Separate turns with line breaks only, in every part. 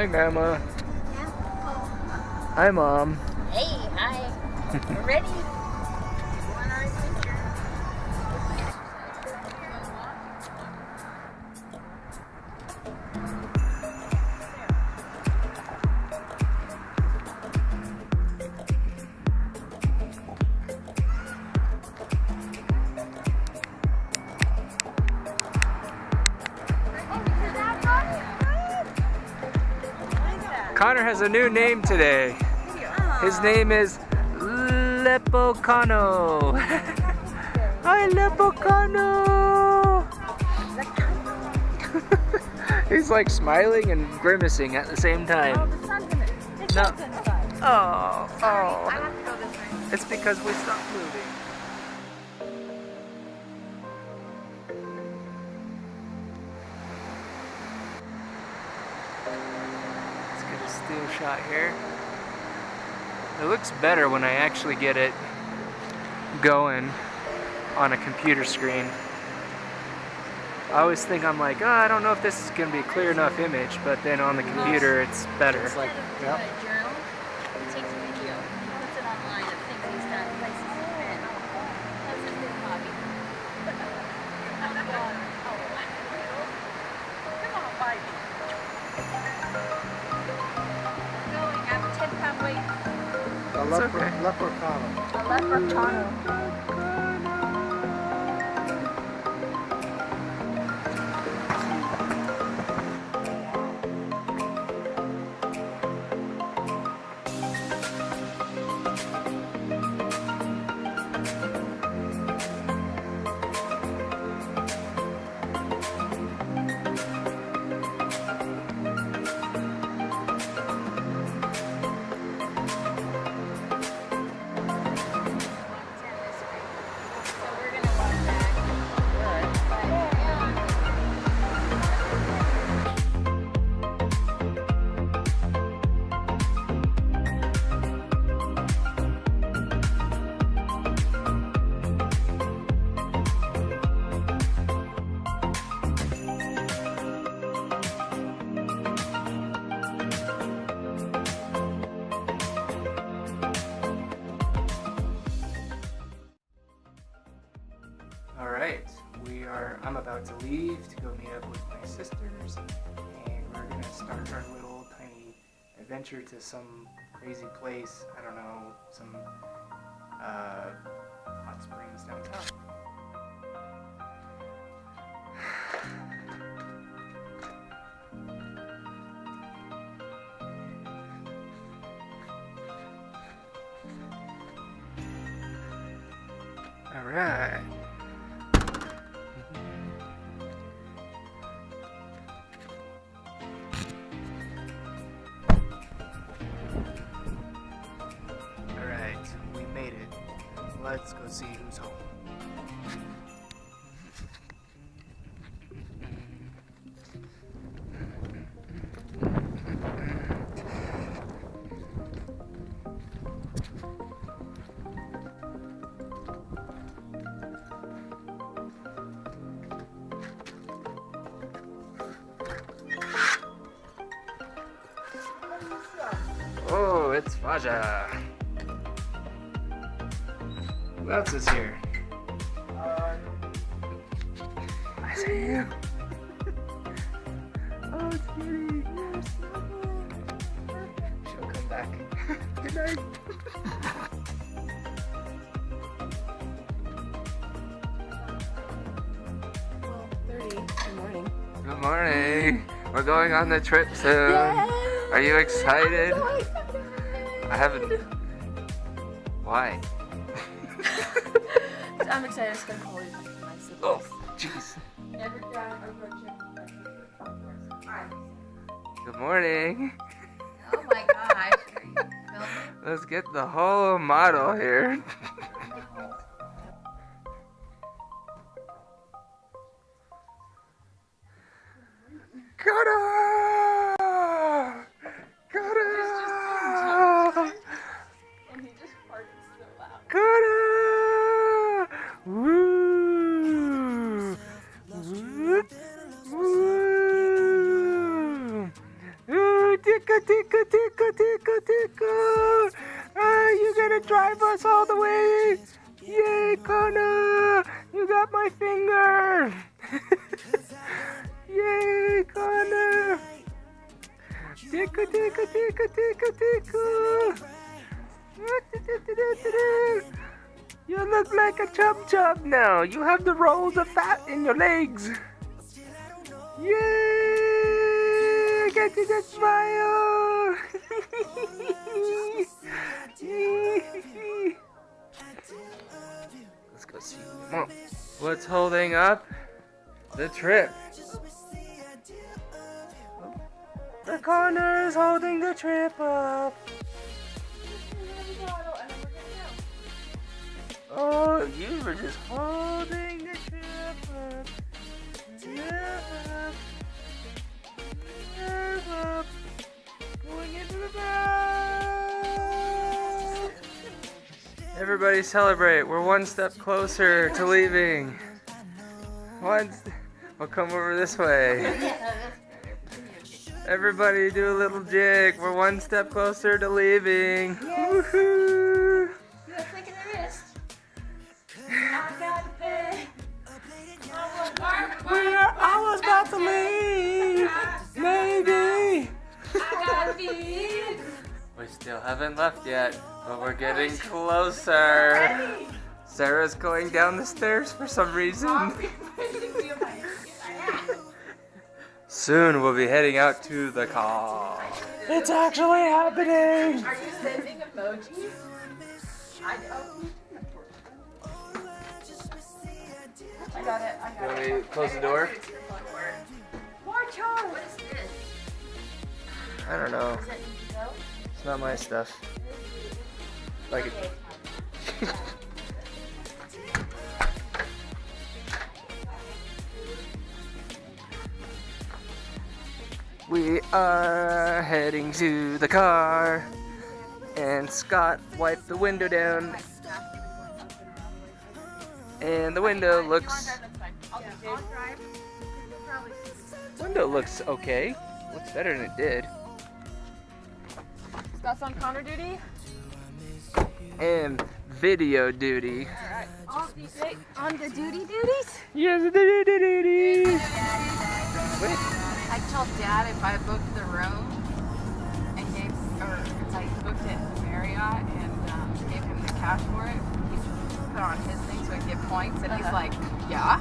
Hi, Grandma.
Yeah.
Hi, Mom.
Hey, hi. We're ready.
Connor has a new name today. His name is Lepocano. Hi, Lepocano. He's like smiling and grimacing at the same time.
Oh, the sun's in it. It's
No.
inside.
Oh,
Sorry,
oh.
I have to go this way.
It's because we stopped moving. Let's get a still shot here. It looks better when I actually get it going on a computer screen. I always think I'm like, oh, I don't know if this is going to be a clear enough image, but then on the computer it's better.
Instead of doing a journal, he takes a video, he puts it online of things he's done, places he's been. That's his new hobby. Oh my God. Oh, come on, Barbie. Going, I have a 10-pound weight.
A leprechaun.
A leprechaun.
Alright, I'm about to leave to go meet up with my sisters, and we're going to start our little tiny adventure to some crazy place, I don't know, some hot springs downtown. Alright. We made it. Let's go see who's home. Oh, it's Faja. Who else is here? I see you. Oh, it's Kitty. She'll come back. Good night.
12:30. Good morning.
Good morning. We're going on the trip soon.
Yay!
Are you excited?
I'm so excited.
I haven't. Why?
I'm excited to spend holidays with my siblings.
Oh, jeez.
Never done a road trip.
Good morning.
Oh my gosh. Are you filming?
Let's get the whole model here. Kara! Kara!
And he just farted so loud.
Kara! Woo! Woo! Woo! Ooh, tika, tika, tika, tika. You gotta drive us all the way. Yay, Connor! You got my finger. Yay, Connor! Tika, tika, tika, tika, tika. You look like a chub chub now. You have the rolls of fat in your legs. Yay! Get you the smile. Let's go see. Come on. What's holding up the trip? The corner is holding the trip up. Oh, you were just holding the trip up. Trip up. Going into the back. Everybody celebrate. We're one step closer to leaving. We'll come over this way. Everybody do a little jig. We're one step closer to leaving. Yes. Woohoo!
You got a flick in the wrist. I got a pay.
We are almost about to leave. Maybe.
I gotta be.
We still haven't left yet, but we're getting closer. Sarah's going down the stairs for some reason. Soon we'll be heading out to the car. It's actually happening!
Are you sending emojis? I know. I got it.
Let me close the door.
More charms. What is this?
I don't know.
Is that Indigo?
It's not my stuff. Like it. We are heading to the car, and Scott wiped the window down, and the window looks okay. Looks better than it did.
Scott's on counter duty.
And video duty.
Alright. On the duties?
Yes, the duty. Wait.
I told Dad if I booked the room and if I booked it in the Marriott and gave him the cash for it, he'd put it on his thing so he'd get points. And he's like, yeah.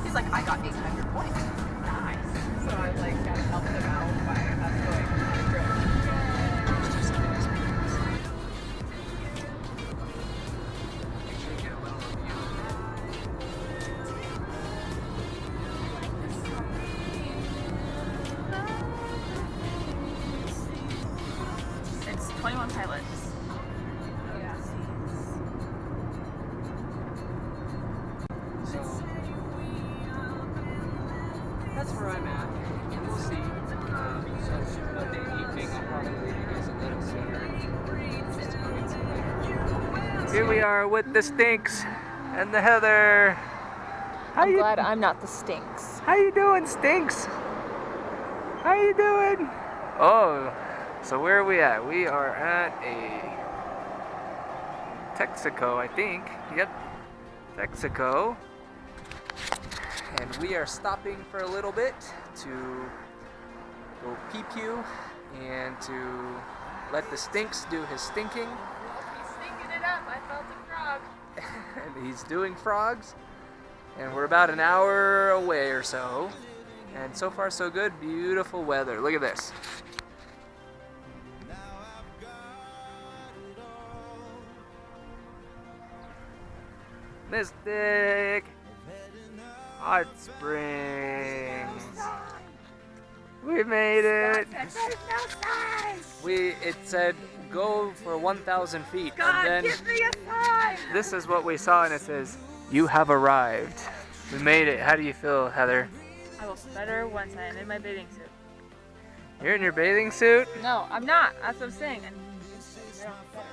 He's like, I got 800 points. Nice. So I got to help him out by us going on the trip. It's 21 pilots. Yeah.
So that's where I'm at. We'll see. So Monday evening, I'll probably leave you guys a little sooner. Just to go get some later. Here we are with the Stinks and the Heather.
I'm glad I'm not the Stinks.
How you doing, Stinks? How you doing? Oh, so where are we at? We are at a Texaco, I think. Yep, Texaco. And we are stopping for a little bit to go pee-pew and to let the Stinks do his stinking.
He's stinking it up. I felt a frog.
And he's doing frogs. And we're about an hour away or so. And so far so good. Beautiful weather. Look at this. Mystic Hot Springs. We made it. It said go for 1,000 feet.
God,
and then
give me a sign.
this is what we saw, and it says, "You have arrived." We made it. How do you feel, Heather?
I will feel better once I am in my bathing suit.
You're in your bathing suit?
No, I'm not. That's what I'm saying. I don't feel better.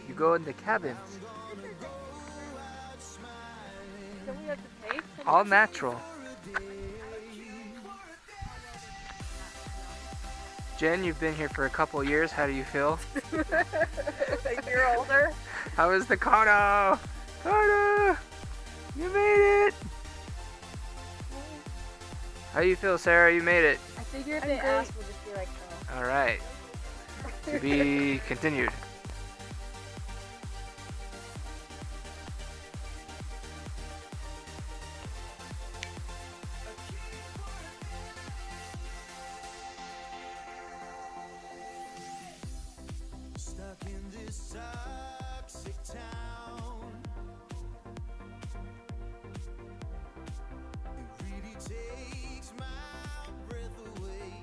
You go in the cabins.
Don't we have to pay?
All natural. Jen, you've been here for a couple years. How do you feel?
A year older.
How was the Kona? Kona! You made it! How do you feel, Sarah? You made it.
I figure if they ask, we'll just be like, oh.
All right. To be continued.
Stuck in this toxic town, it really takes my breath away.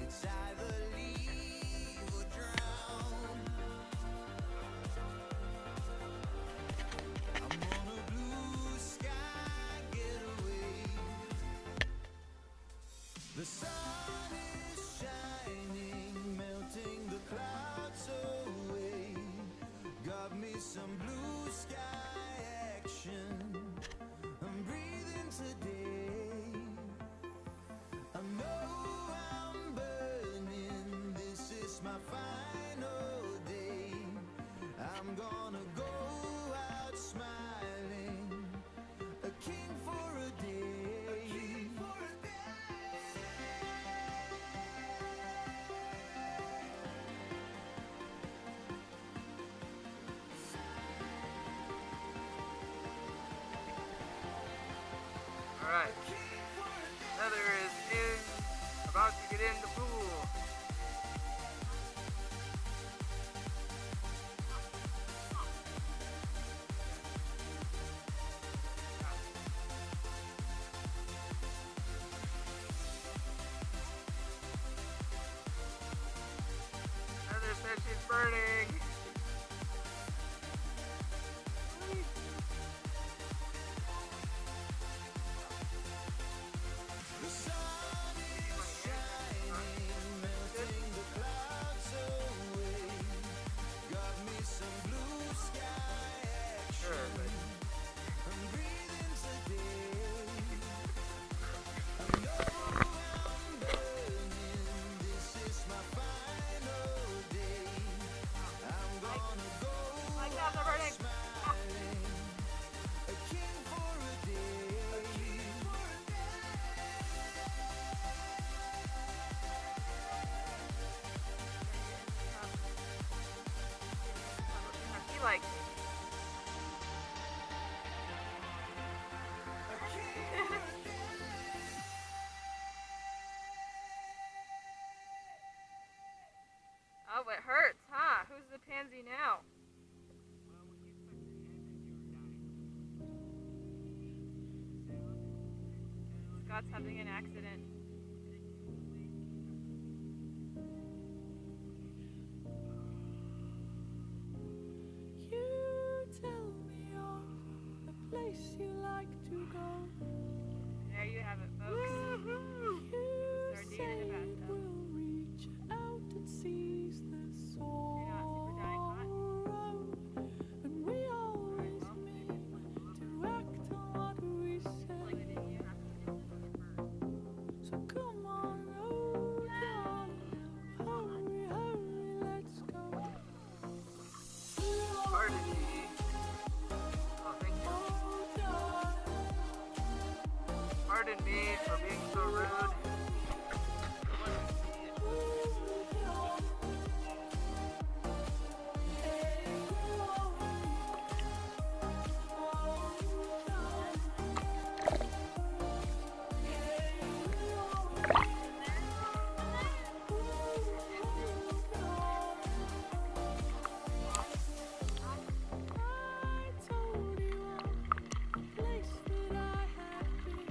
It's either leave or drown. I'm on a blue sky getaway. The sun is shining, melting the clouds away. Got me some blue sky action. I'm breathing today. I know I'm burning. This is my final day. I'm gonna go out smiling, a king for a day.
All right. Heather is about to get in the pool. Heather says she's burning.
The sun is shining, melting the clouds away. Got me some blue sky action.
Sure, but
I'm breathing today. I know I'm burning. This is my final day. I'm gonna go out smiling, a king for a day.
he likes it. Oh, it hurts, huh? Who's the pansy now? Scott's having an accident.
You tell me of a place you like to go.
There you have it, folks.
You
Sardine
say
in a
it
bathtub.
will reach out and seize the
You're not super dying hot?
sorrow, and we always mean to act on what we
Like
say.
the video.
So come on, road darling, hurry, hurry, let's go.
Pardon me. Oh, thank you.
Oh, darling.
Pardon me for being so rude.
I told you of a place that I had been.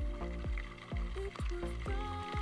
It was dark.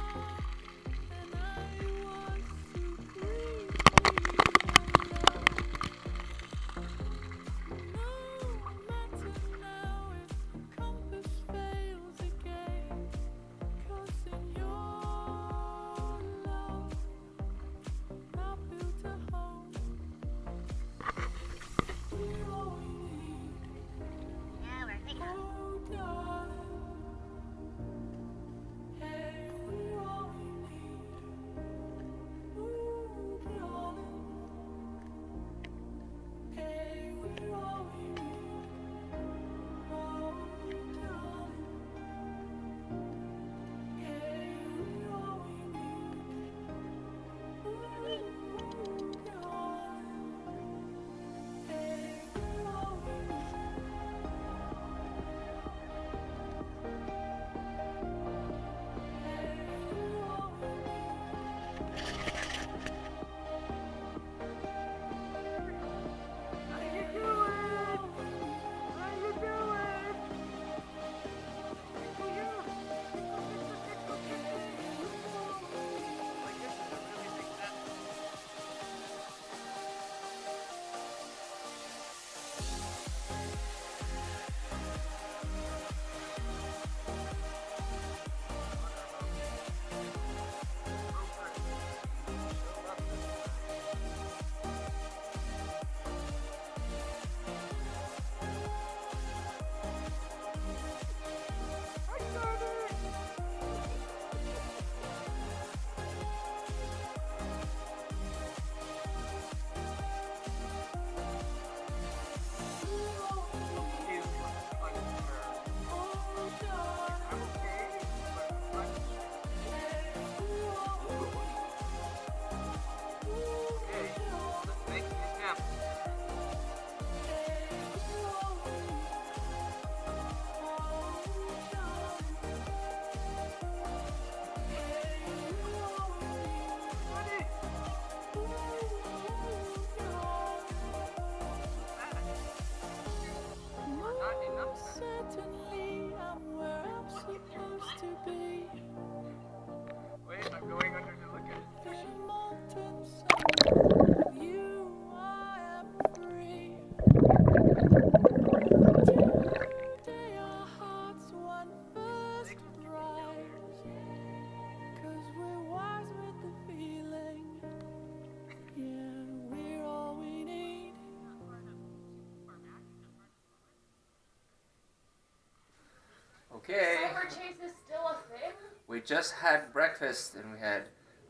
just had breakfast and we had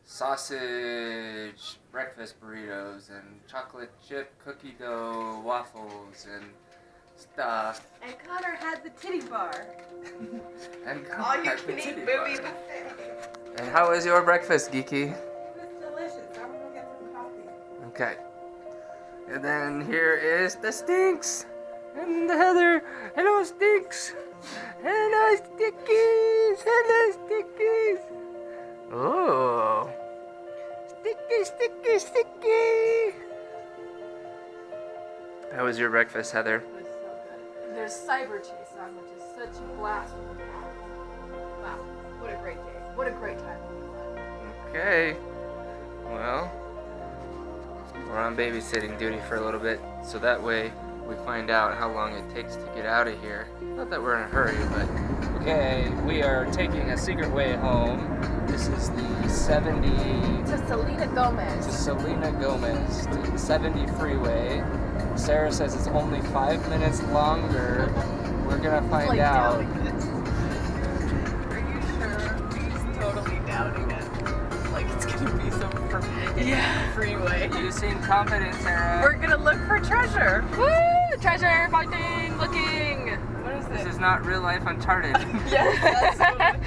sausage breakfast burritos and chocolate chip cookie dough waffles and stuff.
And Connor had the titty bar.
And
All you can eat movie buffet.
And how was your breakfast, Geeky?
It was delicious. I'm gonna get some coffee.
Okay. And then here is the Stinks. And Heather. Hello, Stinks. Hello, Stickies. Hello, Stickies. Oh. Sticky, sticky, sticky. How was your breakfast, Heather?
It was so good. There's Cyber Chase on, which is such a blast with the cats. Wow, what a great day. What a great time.
Okay. Well, we're on babysitting duty for a little bit, so that way we find out how long it takes to get out of here. Not that we're in a hurry, but... Okay, we are taking a secret way home. This is the 70...
To Selena Gomez.
To Selena Gomez, the 70 freeway. Sarah says it's only 5 minutes longer. We're gonna find out.
Are you sure? He's totally doubting it. Like it's gonna be some forbidden freeway.
You seem confident, Sarah.
We're gonna look for treasure. Woo! Treasure finding, looking. What is
This
it?
is not real life Uncharted.
Yes, that's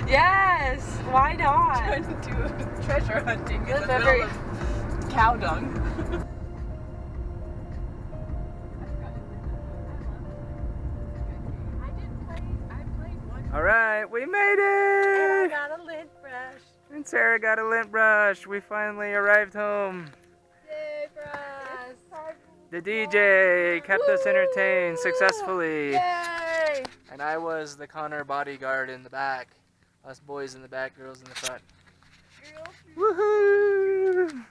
Yes, why not?
trying to do treasure hunting in the
That's
middle of cow dung.
Alright, we made
I
it!
got a lint brush.
And Sarah got a lint brush. We finally arrived home.
Yay for us.
The DJ kept us entertained successfully.
Yay!
And I was the Connor bodyguard in the back. Us boys in the back, girls in the front. Woohoo!